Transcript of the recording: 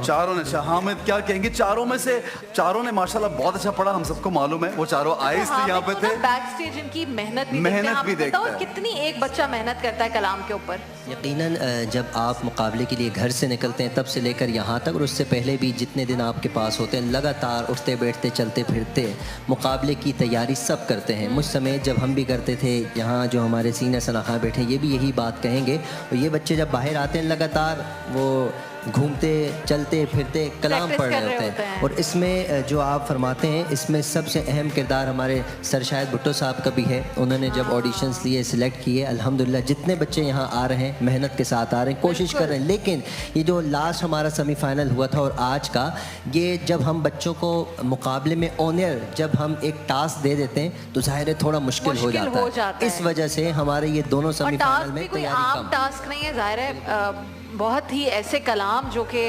चारों ने हामिद क्या कहेंगे? चारों ने माशाल्लाह बहुत अच्छा पढ़ा, हम सबको मालूम है। वो चारों आए इसलिए यहाँ पे थे। बैक स्टेज इनकी मेहनत भी देखते हैं। कितनी एक बच्चा मेहनत करता है कलाम के ऊपर। यकीनन जब आप मुकाबले के लिए घर से निकलते हैं तब से लेकर यहाँ तक, और उससे पहले भी जितने दिन आपके पास होते हैं, लगातार उठते बैठते चलते फिरते मुकाबले की तैयारी सब करते हैं। मुझ समय जब हम भी करते थे, यहाँ जो हमारे सीनियर सनाखा बैठे ये भी यही बात कहेंगे। और ये बच्चे जब बाहर आते हैं लगातार वो घूमते चलते फिरते कलाम पढ़ रहे होते हैं। और इसमें जो आप फरमाते हैं, इसमें सबसे अहम किरदार हमारे सर शायद भुट्टो साहब का भी है। उन्होंने जब ऑडिशंस लिए, सिलेक्ट किए, अल्हम्दुलिल्लाह जितने बच्चे यहाँ आ रहे हैं मेहनत के साथ आ रहे हैं, कोशिश कर रहे हैं। लेकिन ये जो लास्ट हमारा सेमीफाइनल हुआ था और आज का, ये जब हम बच्चों को मुकाबले में ऑनर जब हम एक टास्क दे देते हैं तो ज़ाहिर है थोड़ा मुश्किल हो जाता है। इस वजह से हमारे ये दोनों सेमीफाइनल में कोई आम टास्क नहीं है। ज़ाहिर है बहुत ही ऐसे कलाम जो कि